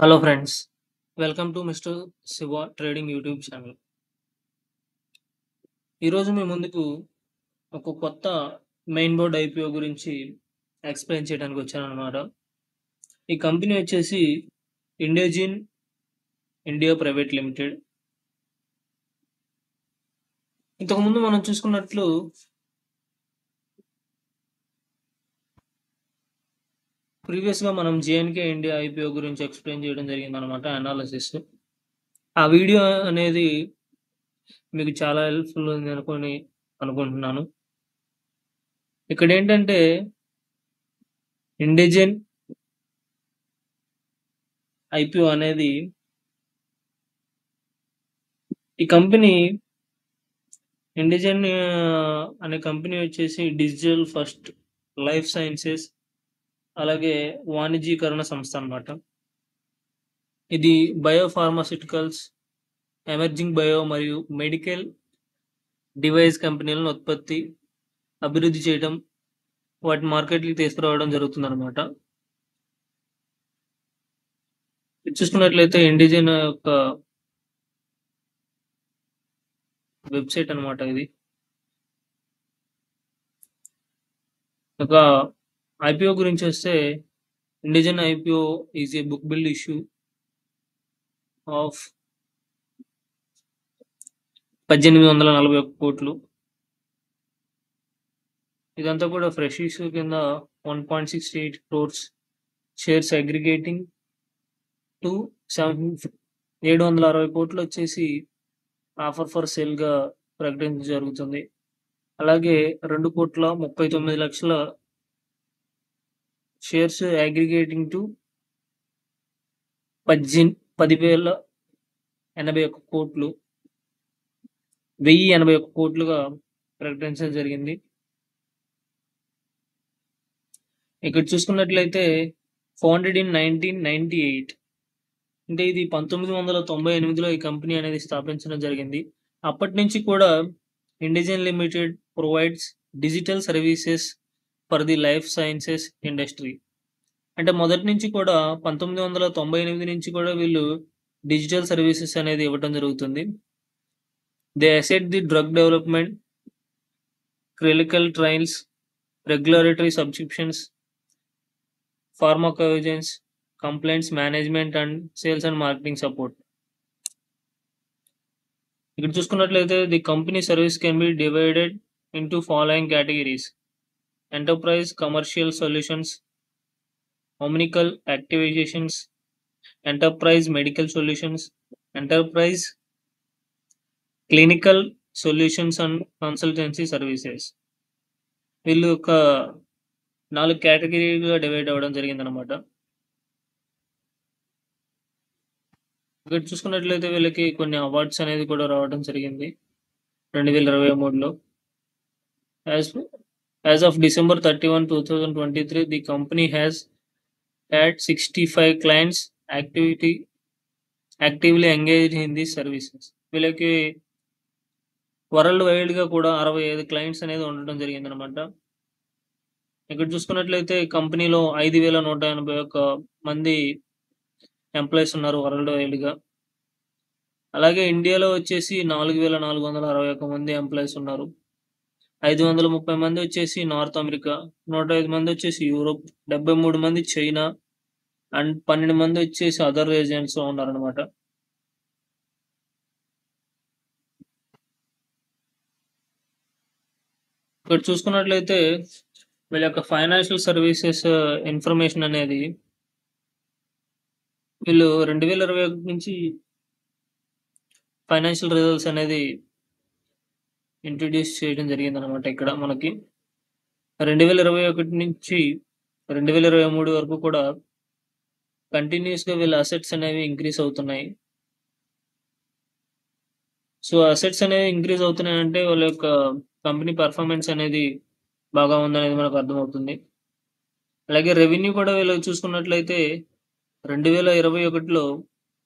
Hello friends, welcome to mister Shiva trading YouTube channel. ఈరోజు మీ ముందుకు ఒక కొత్త మెయిన్ బోర్డ్ ఐపీఓ గురించి ఎక్స్ప్లెయిన్ చేయడానికి వచ్చానన్నమాట. ఈ కంపెనీ వచ్చేసి ఇండేజిన్ ఇండియా ప్రైవేట్ లిమిటెడ్. ఇంతకుముందు మనం చూసుకున్నట్లు ప్రీవియస్గా మనం జేఎన్కే ఇండియా ఐపీఓ గురించి ఎక్స్ప్లెయిన్ చేయడం జరిగిందనమాట, అనాలిసిస్. ఆ వీడియో అనేది మీకు చాలా హెల్ప్ఫుల్ ఉంది అనుకుంటున్నాను. ఇక్కడ ఏంటంటే ఇండిజిన్ ఐపీఓ అనేది ఈ కంపెనీ ఇండిజిన్ అనే కంపెనీ వచ్చేసి డిజిటల్ ఫస్ట్ లైఫ్ సైన్సెస్ అలాగే వాణిజ్యీకరణ సంస్థ అన్నమాట. ఇది బయోఫార్మాస్యూటికల్స్, ఎమర్జింగ్ బయో మరియు మెడికల్ డివైస్ కంపెనీలను ఉత్పత్తి, అభివృద్ధి చేయడం, వాటి మార్కెట్కి తీసుకురావడం జరుగుతుందన్నమాట. చూసుకున్నట్లయితే ఇండిజిన్ యొక్క వెబ్సైట్ అన్నమాట ఇది. ఒక ఐపీఓ గురించి వస్తే Indegene IPO is a book build issue of 1841 కోట్లు. ఇదంతా కూడా ఫ్రెష్ ఇష్యూ కింద 1.68 crores షేర్స్ అగ్రిగేటింగ్ టు 760 కోట్లు వచ్చేసి ఆఫర్ ఫర్ సేల్ గా ప్రకటించడం జరుగుతుంది. అలాగే 2,39,00,000 షేర్స్ అగ్రిగేటింగ్ టు 10,081 కోట్లు 1,081 కోట్లుగా ప్రకటించడం జరిగింది. ఇక్కడ చూసుకున్నట్లయితే ఫౌండెడ్ ఇన్ 1998, అంటే ఇది 1998లో ఈ కంపెనీ అనేది స్థాపించడం జరిగింది. అప్పటి నుంచి కూడా Indegene limited provides digital services for the life sciences industry. అంటే మొదటి నుంచి కూడా 1998 నుంచి కూడా వీళ్ళు డిజిటల్ సర్వీసెస్ అనేది ఇవ్వడం జరుగుతుంది. They asset the drug development, clinical trials, regulatory subscriptions, pharmacovigilance, complaints management and sales and marketing support. ఇక్కడ చూసుకున్నట్లయితే the company service can be divided into following categories: enterprise commercial solutions, omnical activations, enterprise medical solutions, enterprise clinical solutions and consultancy services. వీళ్ళు ఒక 4 కేటగిరీలుగా divide అవ్వడం జరిగిందనమాట. ఇక్కడ చూసుకున్నట్లయితే వీళ్ళకి కొన్ని అవార్డ్స్ అనేది కూడా రావడం జరిగింది 2023లో. As of December 31, 2023, the company has had 65 clients actively engaged in these services. వీళ్ళకి వరల్డ్ వైడ్ గా కూడా 65 క్లయింట్స్ అనేది ఉండడం జరిగింది అనమాట. ఇక్కడ చూసుకున్నట్లయితే కంపెనీలో 5,181 మంది ఎంప్లాయీస్ ఉన్నారు వరల్డ్ వైడ్ గా. అలాగే ఇండియాలో వచ్చేసి 4,461 మంది ఎంప్లాయీస్ ఉన్నారు. 530 మంది వచ్చేసి నార్త్ అమెరికా, 105 మంది వచ్చేసి యూరోప్, 73 మంది చైనా అండ్ 12 మంది వచ్చేసి అదర్ రీజియన్స్ లో ఉన్నారనమాట. ఇక్కడ చూసుకున్నట్లయితే వీళ్ళ యొక్క ఫైనాన్షియల్ సర్వీసెస్ ఇన్ఫర్మేషన్ అనేది వీళ్ళు 2021 నుంచి ఫైనాన్షియల్ రిజల్ట్స్ అనేది ఇంట్రడ్యూస్ చేయడం జరిగింది అనమాట. ఇక్కడ మనకి 2021 నుంచి 2023 వరకు కూడా కంటిన్యూస్ గా వీళ్ళ అసెట్స్ అనేవి ఇంక్రీజ్ అవుతున్నాయి. సో అసెట్స్ అనేవి ఇంక్రీజ్ అవుతున్నాయి అంటే వాళ్ళ యొక్క కంపెనీ పర్ఫార్మెన్స్ అనేది బాగా ఉందనేది మనకు అర్థమవుతుంది. అలాగే రెవెన్యూ కూడా వీళ్ళు చూసుకున్నట్లయితే 2021లో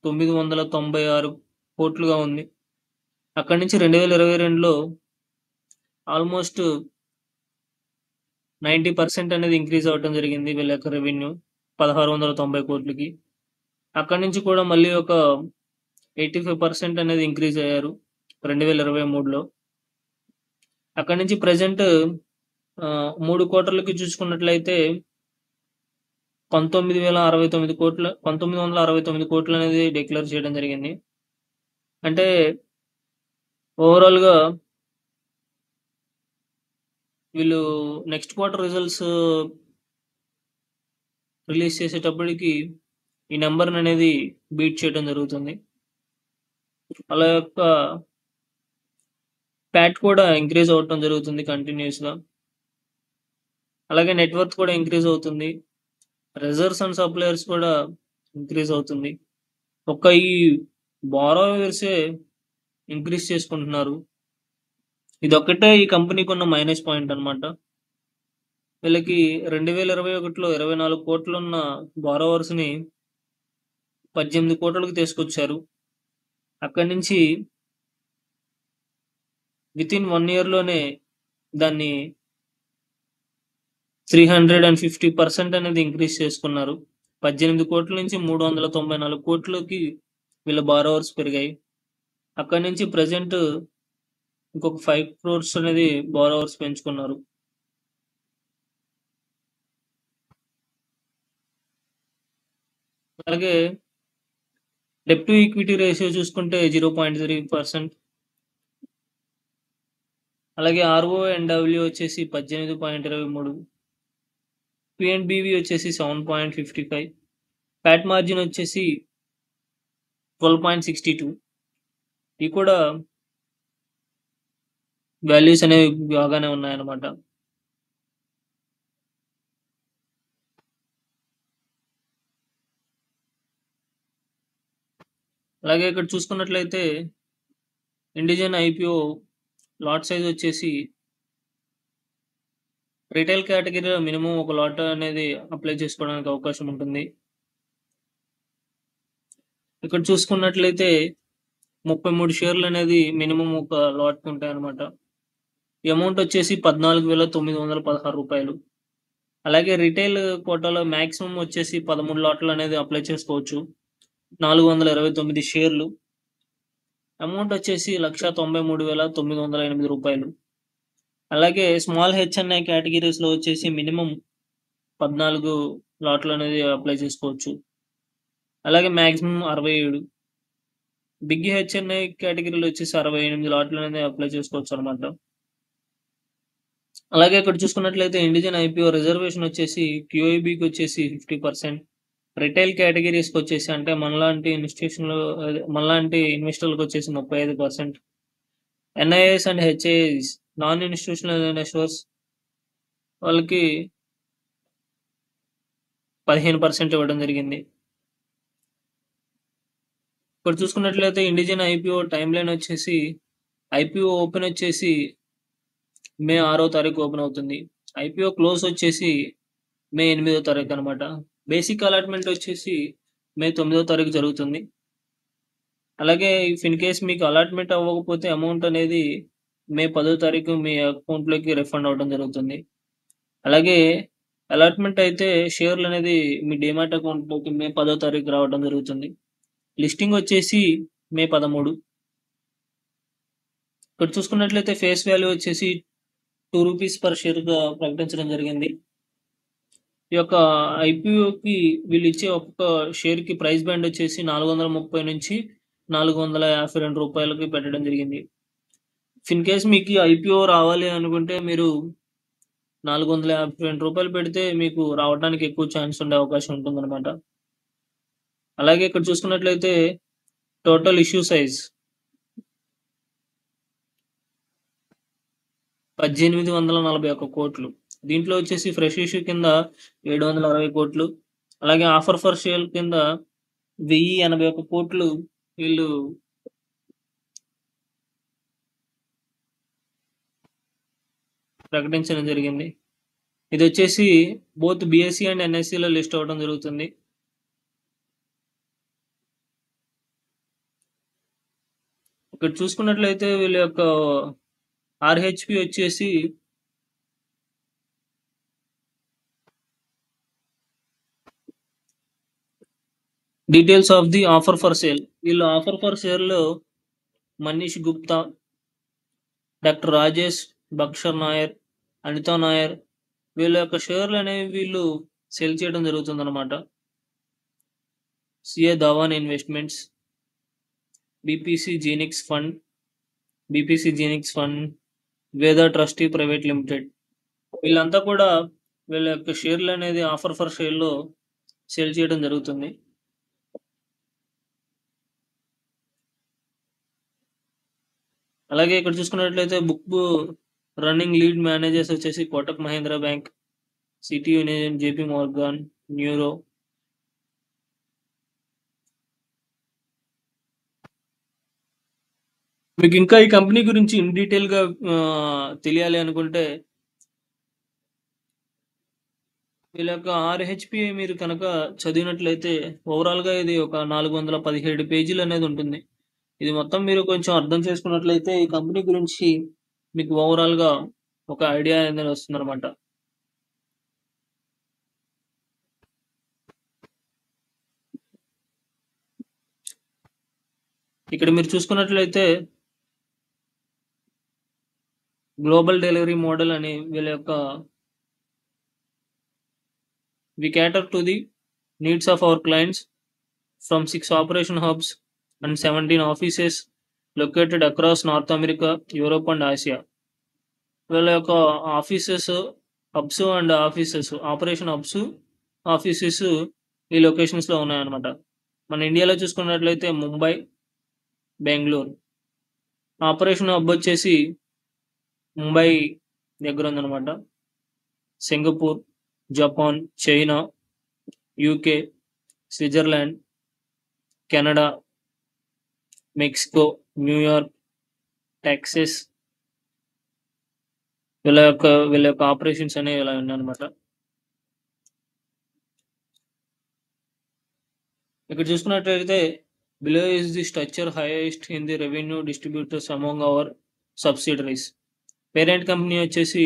996 కోట్లుగా ఉంది. అక్కడి నుంచి 2022లో ఆల్మోస్ట్ 90% అనేది ఇంక్రీజ్ అవ్వడం జరిగింది వీళ్ళ యొక్క రెవెన్యూ 1,690 కోట్లకి. అక్కడి నుంచి కూడా మళ్ళీ ఒక 85% అనేది ఇంక్రీజ్ అయ్యారు 2023లో. అక్కడి నుంచి ప్రెజెంట్ 3 క్వార్టర్లకి చూసుకున్నట్లయితే 1969 కోట్లు అనేది డిక్లేర్ చేయడం జరిగింది. అంటే ఓవరాల్‌గా వీళ్ళు నెక్స్ట్ క్వార్టర్ రిజల్ట్స్ రిలీజ్ చేసేటప్పటికి ఈ నంబర్‌ననేది బీట్ చేయడం జరుగుతుంది. వాళ్ళ యొక్క ప్యాట్ కూడా ఇంక్రీజ్ అవ్వటం జరుగుతుంది కంటిన్యూయస్‌గా. అలాగే నెట్ వర్త్ కూడా ఇంక్రీజ్ అవుతుంది. రిజర్వ్స్ అండ్ సప్లయర్స్ కూడా ఇంక్రీజ్ అవుతుంది. ఒక్క ఈ బారోవర్సే ఇంక్రీజ్ చేసుకుంటున్నారు. ఇదొక్కటే ఈ కంపెనీకి ఉన్న మైనస్ పాయింట్ అన్నమాట. వీళ్ళకి 2021లో 24 కోట్లున్న బారోవర్స్‌ని 18 కోట్లకి తీసుకొచ్చారు. అక్కడి నుంచి వితిన్ 1 ఇయర్‌లోనే దాన్ని 350% అనేది ఇంక్రీజ్ చేసుకున్నారు. 18 కోట్ల నుంచి 394 కోట్లకి వీళ్ళ బారోవర్స్ పెరిగాయి. అక్కడి నుంచి ప్రెజెంట్ ఇంకొక 5 క్రోర్స్ అనేది బారోవర్స్ పెంచుకున్నారు. అలాగే డెట్ టు ఈక్విటీ రేషియో చూసుకుంటే 0.3%. అలాగే ఆర్ఓఎన్‌డబ్ల్యూ వచ్చేసి 18.23. పిఎన్‌బివి వచ్చేసి 7.55. ప్యాట్ మార్జిన్ వచ్చేసి 12.62. ఇవి కూడా వాల్యూస్ అనేవి బాగానే ఉన్నాయన్నమాట. అలాగే ఇక్కడ చూసుకున్నట్లయితే ఇండిజన్ ఐపీఓ లాట్ సైజ్ వచ్చేసి రిటైల్ కేటగిరీలో మినిమం ఒక లాట్ అనేది అప్లై చేసుకోవడానికి అవకాశం ఉంటుంది. ఇక్కడ చూసుకున్నట్లయితే 33 షేర్లు అనేది మినిమం ఒక లాట్‌కి ఉంటాయన్నమాట. ఈ అమౌంట్ వచ్చేసి రూ. 14,916. అలాగే రిటైల్ కోటాలో మాక్సిమం వచ్చేసి 13 లాట్లు అనేది అప్లై చేసుకోవచ్చు. 429 షేర్లు. అమౌంట్ వచ్చేసి రూ. 1,93,908. అలాగే స్మాల్ హెచ్ఎన్ఐ కేటగిరీస్‌లో వచ్చేసి మినిమం 14 లాట్లు అనేది అప్లై చేసుకోవచ్చు. అలాగే మాక్సిమం 67. బిగ్ హెచ్ఎన్ఐ కేటగిరీలో వచ్చేసి 68 లాట్లు అనేది అప్లై చేసుకోవచ్చు అన్నమాట. అలాగే ఇక్కడ చూసుకున్నట్లయితే ఇండిజన్ ఐపీఓ రిజర్వేషన్ వచ్చేసి క్యూఐబీకి వచ్చేసి 50%. రిటైల్ కేటగిరీస్‌కి వచ్చేసి అంటే మనలాంటి ఇన్వెస్టర్లకు వచ్చేసి 35%. NIIs and HNIs non institutional investors వాళ్ళకి 15% ఇవ్వడం జరిగింది. ఇక్కడ చూసుకున్నట్లయితే ఇండిజన్ ఐపీఓ టైమ్ లైన్ వచ్చేసి ఐపీఓ ఓపెన్ వచ్చేసి మే 6వ తారీఖు ఓపెన్ అవుతుంది. ఐపీఓ క్లోజ్ వచ్చేసి మే 8వ తారీఖు అన్నమాట. బేసిక్ అలాట్మెంట్ వచ్చేసి మే 9వ తారీఖు జరుగుతుంది. అలాగే ఇఫ్ ఇన్ కేస్ మీకు అలాట్మెంట్ అవ్వకపోతే అమౌంట్ అనేది మే 10వ తారీఖు మీ అకౌంట్‌లోకి రిఫండ్ అవ్వడం జరుగుతుంది. అలాగే అలాట్మెంట్ అయితే షేర్లు అనేది మీ డీమాట్ అకౌంట్‌లోకి మే 10వ తారీఖు రావడం జరుగుతుంది. లిస్టింగ్ వచ్చేసి మే 13. ఇక్కడ చూసుకున్నట్లయితే ఫేస్ వాల్యూ వచ్చేసి రూ. 2 పర్ షేర్‌గా ప్రకటించడం జరిగింది. ఈ యొక్క ఐపీఓకి వీళ్ళు ఇచ్చే ఒక్కొక్క షేర్‌కి ప్రైస్ బ్యాండ్ వచ్చేసి రూ. 430 నుంచి రూ. 452 పెట్టడం జరిగింది. ఇఫ్ ఇన్ కేస్ మీకు ఈ ఐపీఓ రావాలి అనుకుంటే మీరు రూ. 452 పెడితే మీకు రావడానికి ఎక్కువ ఛాన్స్ ఉండే అవకాశం ఉంటుందన్నమాట. అలాగే ఇక్కడ చూసుకున్నట్లయితే టోటల్ ఇష్యూ సైజ్ 1841 కోట్లు. దీంట్లో వచ్చేసి ఫ్రెష్ ఇష్యూ కింద 760 కోట్లు. అలాగే ఆఫర్ ఫర్ సేల్ కింద 1081 కోట్లు వీళ్ళు ప్రకటించడం జరిగింది. ఇది వచ్చేసి బోత్ బీఎస్ఈ అండ్ ఎన్ఎస్ఈలో లిస్ట్ అవ్వడం జరుగుతుంది. ఇక్కడ చూసుకున్నట్లయితే వీళ్ళ యొక్క ఆర్హెచ్పి వచ్చేసి details of the offer for sale. వీళ్ళు ఆఫర్ ఫర్ సేల్‌లో మనీష్ గుప్తా, డాక్టర్ రాజేష్, బక్షర్ నాయర్, అనితా నాయర్ వీళ్ళ యొక్క షేర్‌లనేవి వీళ్ళు సేల్ చేయడం జరుగుతుందనమాట. CA Dhawan investments, BPC Genix fund, Veda trustee private limited. వీళ్ళంతా కూడా వీళ్ళ యొక్క షేర్‌లనేది ఆఫర్ ఫర్ సేల్‌లో సేల్ చేయడం జరుగుతుంది. అలాగే ఇక్కడ చూసుకున్నట్లయితే బుక్ రన్నింగ్ లీడ్ మేనేజర్స్ వచ్చేసి Kotak Mahindra bank, city union, JP Morgan, neuro. మీకు ఇంకా ఈ కంపెనీ గురించి ఇన్ డీటెయిల్‌గా తెలియాలి అనుకుంటే వీళ్ళ యొక్క ఆర్‌హెచ్‌పి మీరు కనుక చదివినట్లయితే ఓవరాల్‌గా ఇది ఒక 417 పేజీలు అనేది ఉంటుంది. ఇది మొత్తం మీరు కొంచెం అర్థం చేసుకున్నట్లయితే ఈ కంపెనీ గురించి మీకు ఓవరాల్‌గా ఒక ఐడియా అనేది వస్తుందన్నమాట. ఇక్కడ మీరు చూసుకున్నట్లయితే గ్లోబల్ డెలివరీ మోడల్ అని వీళ్ళ యొక్క వి cater to the needs of our clients from 6 operation hubs and 17 offices located across North America, Europe and Asia. వీళ్ళ యొక్క ఆపరేషన్ హబ్స్, ఆఫీసెస్ ఈ లొకేషన్స్‌లో ఉన్నాయన్నమాట. మన ఇండియాలో చూసుకున్నట్లయితే ముంబై, బెంగుళూరు. ఆపరేషన్ హబ్ వచ్చేసి ముంబై దగ్గర ఉందన్నమాట. Singapore, Japan, China, UK, Switzerland, Canada, Mexico, New York, Texas వీళ్ళ యొక్క ఆపరేషన్స్ అనేవి ఇలా ఉన్నాయన్నమాట. ఇక్కడ చూసుకున్నట్లయితే below is the structure highest in the revenue distributors among hour subsidiaries. Parent company వచ్చేసి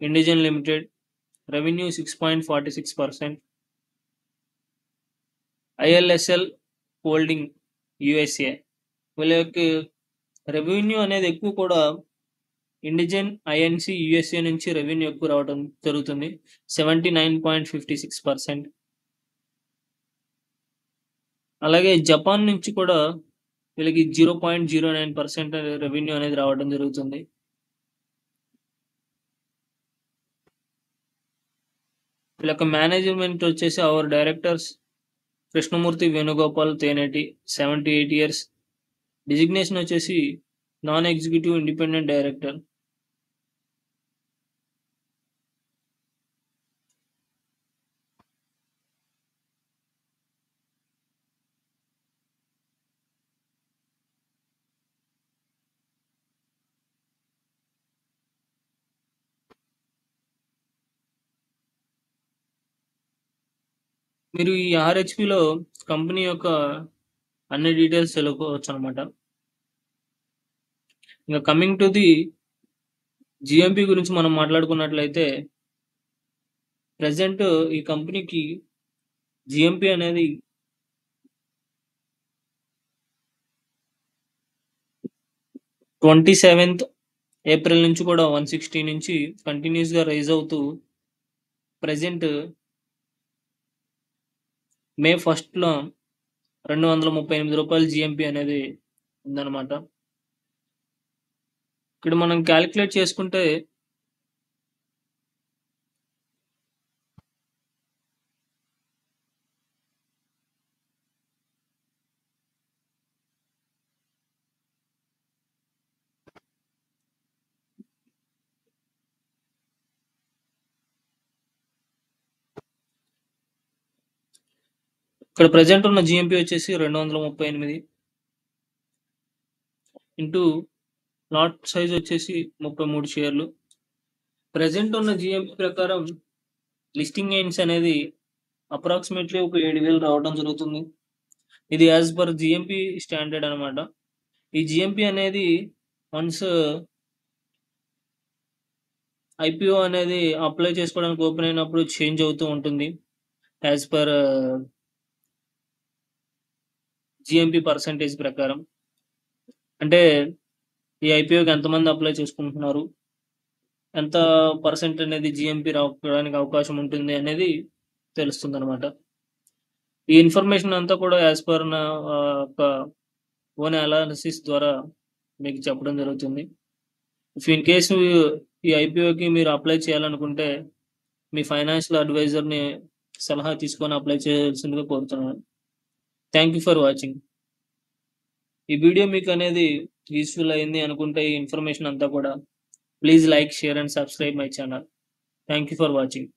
ఇండిజన్ లిమిటెడ్, రెవెన్యూ 6.46%. ఐఎల్ఎస్ఎల్ హోల్డింగ్ యుఎస్ఏ వీళ్ళ యొక్క రెవెన్యూ అనేది ఎక్కువ కూడా ఇండిజన్ ఐఎన్సి యుఎస్ఏ నుంచి రెవెన్యూ ఎక్కువ రావడం జరుగుతుంది, 79.56%. అలాగే జపాన్ నుంచి కూడా వీళ్ళకి 0.09% రెవెన్యూ అనేది రావడం జరుగుతుంది. వీళ్ళ యొక్క మేనేజ్మెంట్ వచ్చేసి our directors Krishnamurthy Venugopal Teneti, 78 years. Designation వచ్చేసి నాన్ ఎగ్జిక్యూటివ్ ఇండిపెండెంట్ డైరెక్టర్. మీరు ఈ ఆర్హెచ్పిలో కంపెనీ యొక్క అన్ని డీటెయిల్స్ తెలుసుకోవచ్చు అనమాట. ఇంకా కమింగ్ టు ది జిఎంపి గురించి మనం మాట్లాడుకున్నట్లయితే ప్రజెంట్ ఈ కంపెనీకి జిఎంపి అనేది 27th ఏప్రిల్ నుంచి కూడా 160 నుంచి కంటిన్యూస్ గా రైజ్ అవుతూ ప్రజెంట్ మే 1లో ₹238 జిఎంపి అనేది ఉందన్నమాట. ఇక్కడ మనం క్యాలిక్యులేట్ చేసుకుంటే ఇక్కడ ప్రజెంట్ ఉన్న జిఎంపి వచ్చేసి 238 ఇంటూ లాట్ సైజ్ వచ్చేసి 33 షేర్లు. ప్రజెంట్ ఉన్న జిఎంపి ప్రకారం లిస్టింగ్ గెయిన్స్ అనేది అప్రాక్సిమేట్లీ ఒక 7,000 రావడం జరుగుతుంది. ఇది యాజ్ పర్ జిఎంపి స్టాండర్డ్ అనమాట. ఈ జిఎంపి అనేది వన్స్ ఐపీఓ అనేది అప్లై చేసుకోవడానికి ఓపెన్ అయినప్పుడు చేంజ్ అవుతూ ఉంటుంది యాజ్ పర్ జీఎంపీ పర్సెంటేజ్ ప్రకారం. అంటే ఈ ఐపీఓకి ఎంతమంది అప్లై చేసుకుంటున్నారు, ఎంత పర్సెంట్ అనేది జీఎంపీ రావడానికి అవకాశం ఉంటుంది అనేది తెలుస్తుందనమాట. ఈ ఇన్ఫర్మేషన్ అంతా కూడా యాజ్ పర్ నా యొక్క ఓన్ అనాలిసిస్ ద్వారా మీకు చెప్పడం జరుగుతుంది. ఇఫ్ ఇన్ కేసు ఈ ఐపీఓకి మీరు అప్లై చేయాలనుకుంటే మీ ఫైనాన్షియల్ అడ్వైజర్ని సలహా తీసుకొని అప్లై చేయాల్సిందిగా కోరుతున్నాను. Thank you for watching. ఈ వీడియో మీకు అనేది యూస్ఫుల్ అయింది అనుకుంటే ఈ ఇన్ఫర్మేషన్ అంతా కూడా please like, share and subscribe my channel. Thank you for watching.